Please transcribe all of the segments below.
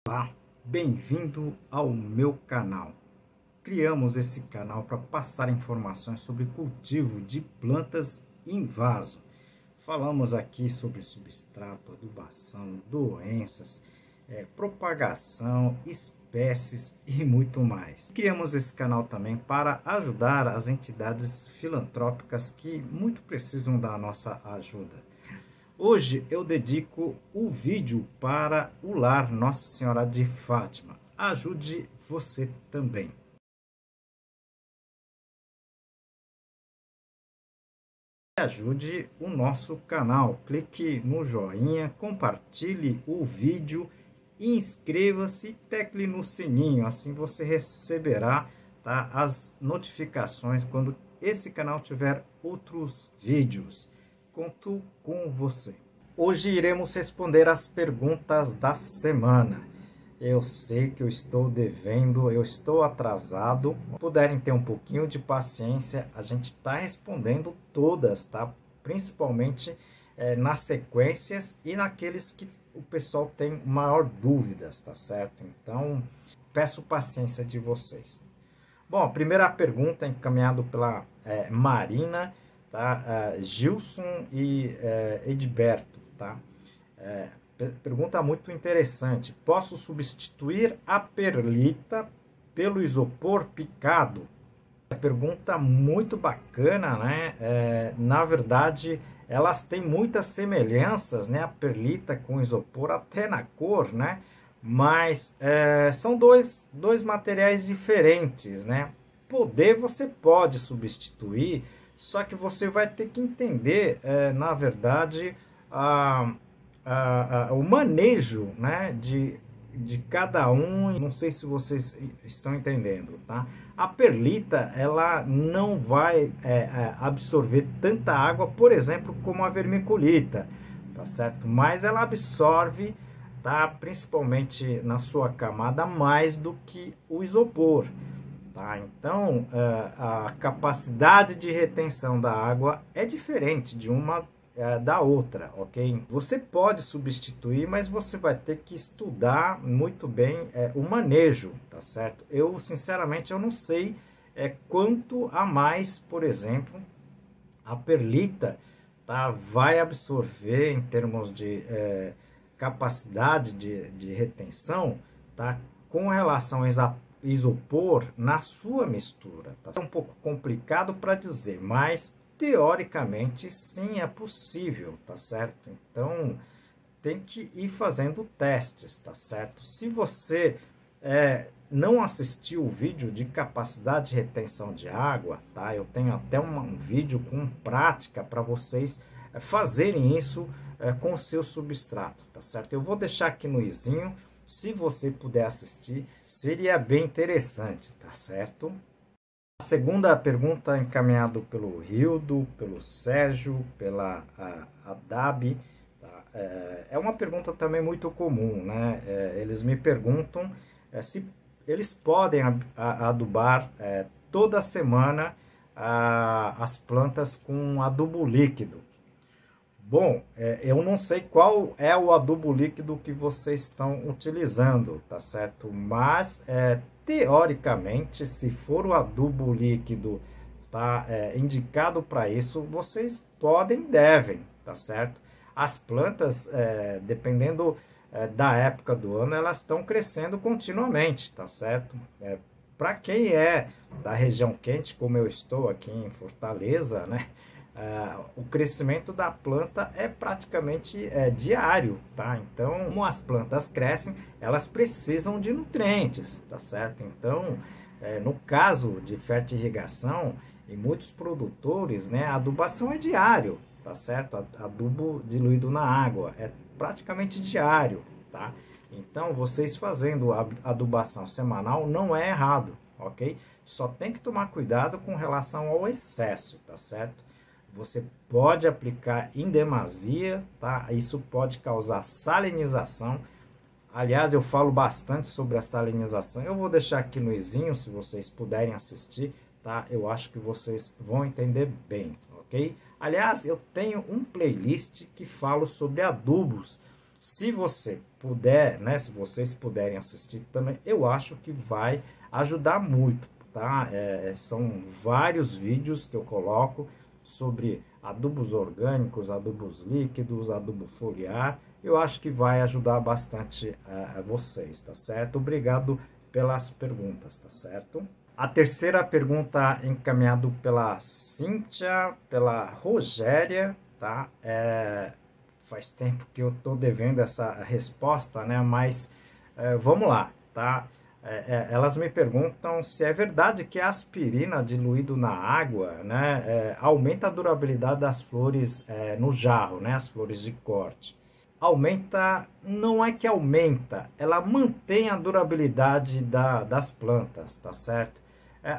Olá, bem-vindo ao meu canal. Criamos esse canal para passar informações sobre cultivo de plantas em vaso. Falamos aqui sobre substrato, adubação, doenças, propagação, espécies e muito mais. Criamos esse canal também para ajudar as entidades filantrópicas que muito precisam da nossa ajuda. Hoje eu dedico o vídeo para o lar Nossa Senhora de Fátima. Ajude você também. Ajude o nosso canal. Clique no joinha, compartilhe o vídeo, inscreva-se e tecle no sininho. Assim você receberá, tá, as notificações quando esse canal tiver outros vídeos. Conto com você. Hoje iremos responder as perguntas da semana. Eu sei que eu estou devendo, eu estou atrasado. Se puderem ter um pouquinho de paciência, a gente está respondendo todas, tá? Principalmente nas sequências e naqueles que o pessoal tem maior dúvidas, tá certo? Então, peço paciência de vocês. Bom, a primeira pergunta encaminhada pela Marina, tá? Gilson e Edberto, tá? Pergunta muito interessante. Posso substituir a perlita pelo isopor picado? Pergunta muito bacana, né? Na verdade, elas têm muitas semelhanças, né? A perlita com o isopor, até na cor, né? Mas são dois materiais diferentes, né? Você pode substituir, só que você vai ter que entender, na verdade, o manejo, né, de cada um. Não sei se vocês estão entendendo, tá? A perlita, ela não vai absorver tanta água, por exemplo, como a vermiculita, tá certo? Mas ela absorve, tá, principalmente na sua camada, mais do que o isopor. Tá? Então, a capacidade de retenção da água é diferente de uma da outra, ok? Você pode substituir, mas você vai ter que estudar muito bem o manejo, tá certo? Eu, sinceramente, eu não sei quanto a mais, por exemplo, a perlita, tá, vai absorver em termos de capacidade de retenção, tá, com relação a isopor na sua mistura. Tá? É um pouco complicado para dizer, mas teoricamente sim, é possível, tá certo? Então tem que ir fazendo testes, tá certo? Se você não assistiu o vídeo de capacidade de retenção de água, tá? Eu tenho até um vídeo com prática para vocês fazerem isso com o seu substrato, tá certo? Eu vou deixar aqui no izinho. Se você puder assistir, seria bem interessante, tá certo? A segunda pergunta encaminhada pelo Rildo, pelo Sérgio, pela Adab, tá? É uma pergunta também muito comum, né? Eles me perguntam se eles podem adubar toda semana as plantas com adubo líquido. Bom, eu não sei qual é o adubo líquido que vocês estão utilizando, tá certo? Mas, teoricamente, se for o adubo líquido, tá, indicado para isso, vocês devem, tá certo? As plantas, dependendo da época do ano, elas estão crescendo continuamente, tá certo? Para quem é da região quente, como eu estou aqui em Fortaleza, né? O crescimento da planta é praticamente diário, tá? Então, como as plantas crescem, elas precisam de nutrientes, tá certo? Então, no caso de fertirrigação, em muitos produtores, né, a adubação é diário, tá certo? Adubo diluído na água é praticamente diário, tá? Então, vocês fazendo a adubação semanal não é errado, ok? Só tem que tomar cuidado com relação ao excesso, tá certo? Você pode aplicar em demasia, tá? Isso pode causar salinização. Aliás, eu falo bastante sobre a salinização. Eu vou deixar aqui no izinho, se vocês puderem assistir, tá? Eu acho que vocês vão entender bem, ok? Aliás, eu tenho um playlist que falo sobre adubos Se você puder, né, se vocês puderem assistir também, eu acho que vai ajudar muito, tá? São vários vídeos que eu coloco sobre adubos orgânicos, adubos líquidos, adubo foliar. Eu acho que vai ajudar bastante vocês, tá certo? Obrigado pelas perguntas, tá certo? A terceira pergunta encaminhada pela Cíntia, pela Rogéria, tá? Faz tempo que eu tô devendo essa resposta, né? Mas vamos lá, tá? Elas me perguntam se é verdade que a aspirina diluído na água, né, aumenta a durabilidade das flores no jarro, né? As flores de corte. Aumenta, não é que aumenta, ela mantém a durabilidade das plantas, tá certo?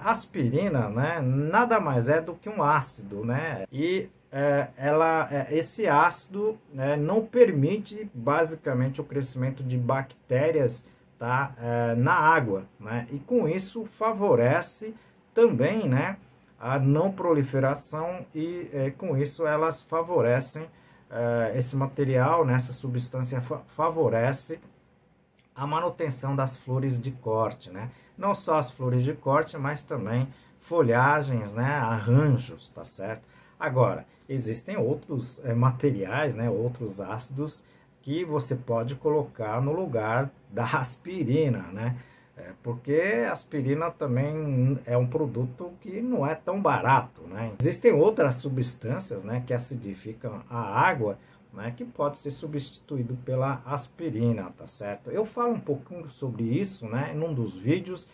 Aspirina, né, nada mais é do que um ácido, né? E esse ácido, né, não permite basicamente o crescimento de bactérias, tá, na água, né? E com isso favorece também, né, a não proliferação e com isso elas favorecem esse material, né, essa substância favorece a manutenção das flores de corte, né? Não só as flores de corte, mas também folhagens, né, arranjos, tá certo? Agora, existem outros materiais, né, outros ácidos que você pode colocar no lugar da aspirina, né? Porque a aspirina também é um produto que não é tão barato, né? Existem outras substâncias, né, que acidificam a água, né, que pode ser substituído pela aspirina, tá certo? Eu falo um pouquinho sobre isso, né, num dos vídeos.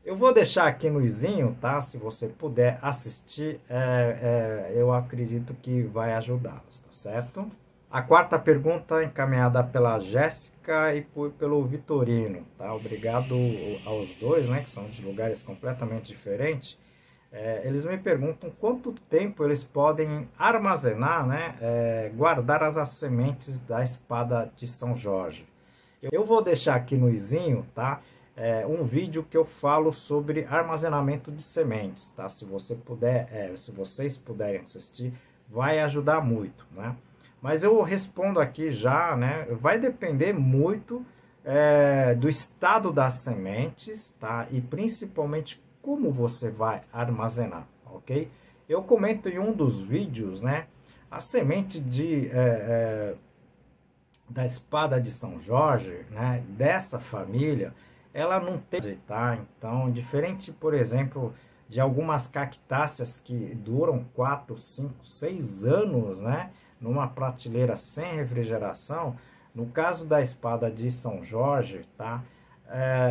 Eu vou deixar aqui no izinho, tá? Se você puder assistir, eu acredito que vai ajudá-los, tá certo? A quarta pergunta encaminhada pela Jéssica e pelo Vitorino, tá? Obrigado aos dois, né, que são de lugares completamente diferentes. Eles me perguntam quanto tempo eles podem armazenar, né, guardar as sementes da espada de São Jorge. Eu vou deixar aqui no izinho, tá? Um vídeo que eu falo sobre armazenamento de sementes, tá? Se você puder, se vocês puderem assistir, vai ajudar muito, né? Mas eu respondo aqui já, né? Vai depender muito do estado das sementes, tá? E principalmente como você vai armazenar, ok? Eu comento em um dos vídeos, né? A semente da espada de São Jorge, né? Dessa família, ela não tem, tá? Então, diferente, por exemplo, de algumas cactáceas que duram 4, 5, 6 anos, né? Numa prateleira sem refrigeração, no caso da espada de São Jorge, tá?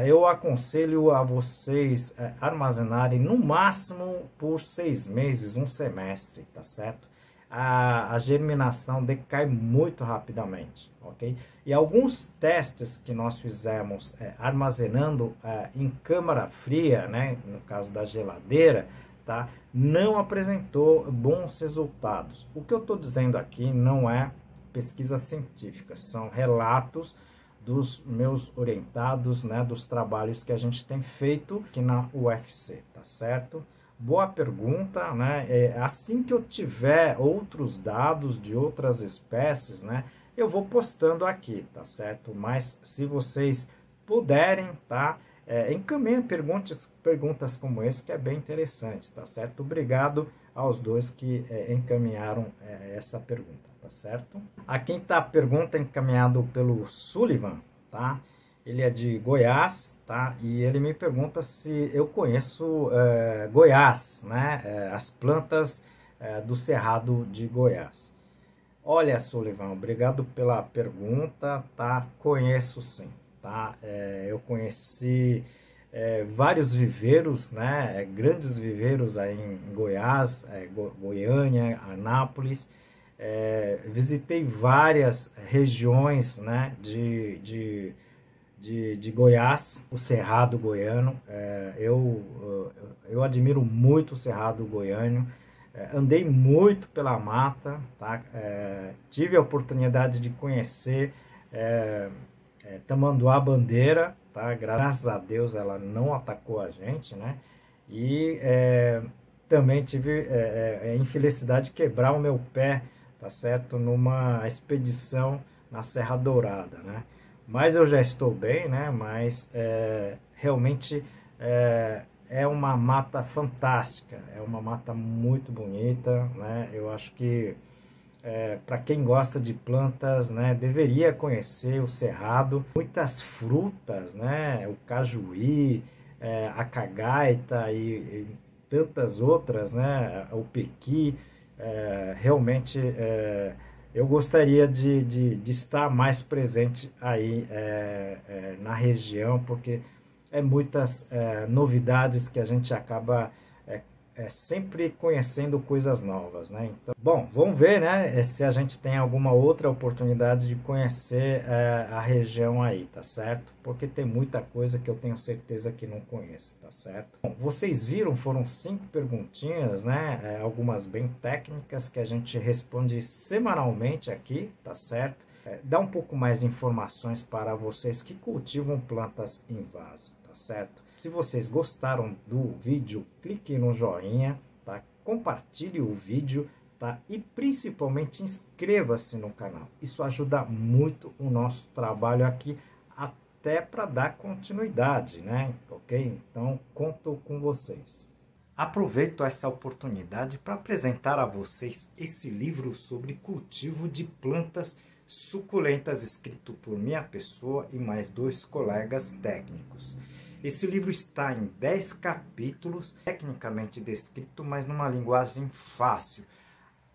Eu aconselho a vocês armazenarem no máximo por 6 meses, um semestre, tá certo? A germinação decai muito rapidamente, ok? E alguns testes que nós fizemos armazenando em câmara fria, né? No caso da geladeira, tá? Não apresentou bons resultados. O que eu estou dizendo aqui não é pesquisa científica, são relatos dos meus orientados, né, dos trabalhos que a gente tem feito aqui na UFC, tá certo? Boa pergunta, né? Assim que eu tiver outros dados de outras espécies, né, eu vou postando aqui, tá certo? Mas se vocês puderem, tá? Encaminhem perguntas como esse, que é bem interessante, tá certo? Obrigado aos dois que encaminharam essa pergunta, tá certo? A quinta pergunta encaminhado pelo Sullivan, tá? Ele é de Goiás, tá? E ele me pergunta se eu conheço Goiás, né? As plantas do Cerrado de Goiás. Olha, Sullivan, obrigado pela pergunta, tá? Conheço sim. Tá? Eu conheci vários viveiros, né? Grandes viveiros aí em Goiás, Goiânia, Anápolis. Visitei várias regiões, né? de Goiás, o Cerrado Goiano. Eu admiro muito o Cerrado Goiano. Andei muito pela mata, tá? Tive a oportunidade de conhecer Tamanduá Bandeira, tá? Graças a Deus ela não atacou a gente, né? E também tive a infelicidade de quebrar o meu pé, tá certo? Numa expedição na Serra Dourada, né? Mas eu já estou bem, né? Mas realmente é uma mata fantástica, é uma mata muito bonita, né? Eu acho que para quem gosta de plantas, né, deveria conhecer o Cerrado. Muitas frutas, né? O cajuí, a cagaita e tantas outras, né? O pequi, realmente eu gostaria de estar mais presente aí na região, porque muitas novidades que a gente acaba sempre conhecendo coisas novas, né? Então, bom, vamos ver, né, se a gente tem alguma outra oportunidade de conhecer a região aí, tá certo? Porque tem muita coisa que eu tenho certeza que não conheço, tá certo? Bom, vocês viram, foram 5 perguntinhas, né? Algumas bem técnicas que a gente responde semanalmente aqui, tá certo? Dá um pouco mais de informações para vocês que cultivam plantas em vaso, tá certo? Se vocês gostaram do vídeo, clique no joinha, tá? Compartilhe o vídeo, tá? E principalmente inscreva-se no canal. Isso ajuda muito o nosso trabalho aqui, até para dar continuidade, né? Ok? Então, conto com vocês. Aproveito essa oportunidade para apresentar a vocês esse livro sobre cultivo de plantas suculentas, escrito por minha pessoa e mais 2 colegas técnicos. Esse livro está em 10 capítulos, tecnicamente descrito, mas numa linguagem fácil.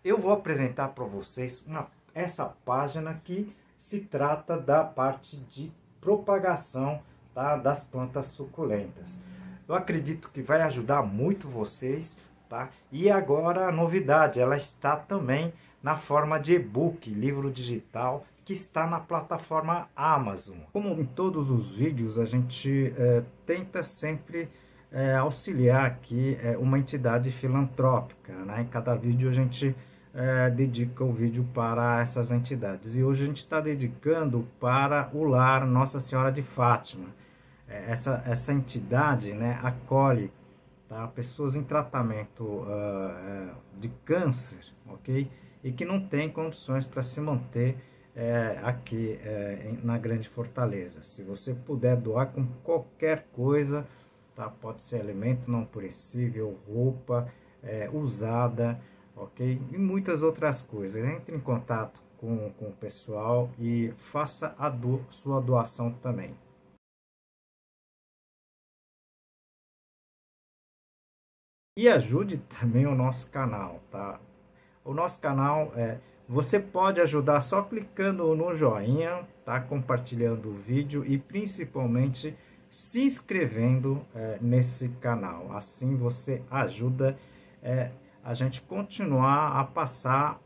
Eu vou apresentar para vocês essa página que se trata da parte de propagação, tá, das plantas suculentas. Eu acredito que vai ajudar muito vocês, tá? E agora a novidade, ela está também na forma de e-book, livro digital, que está na plataforma Amazon. Como em todos os vídeos, a gente tenta sempre auxiliar aqui uma entidade filantrópica, né? Em cada vídeo a gente dedica o vídeo para essas entidades. E hoje a gente está dedicando para o Lar Nossa Senhora de Fátima. Essa entidade, né, acolhe, tá, pessoas em tratamento de câncer, ok? E que não tem condições para se manter aqui na Grande Fortaleza. Se você puder doar com qualquer coisa, tá? Pode ser alimento não perecível, roupa usada, ok? E muitas outras coisas. Entre em contato com o pessoal e faça sua doação também. E ajude também o nosso canal, tá? O nosso canal você pode ajudar só clicando no joinha, tá? Compartilhando o vídeo e principalmente se inscrevendo nesse canal. Assim você ajuda a gente continuar a passar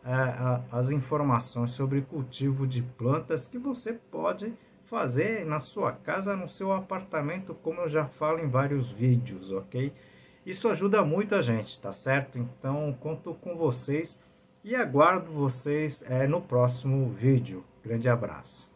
as informações sobre cultivo de plantas que você pode fazer na sua casa, no seu apartamento, como eu já falo em vários vídeos, ok? Isso ajuda muito a gente, tá certo? Então, conto com vocês e aguardo vocês no próximo vídeo. Grande abraço.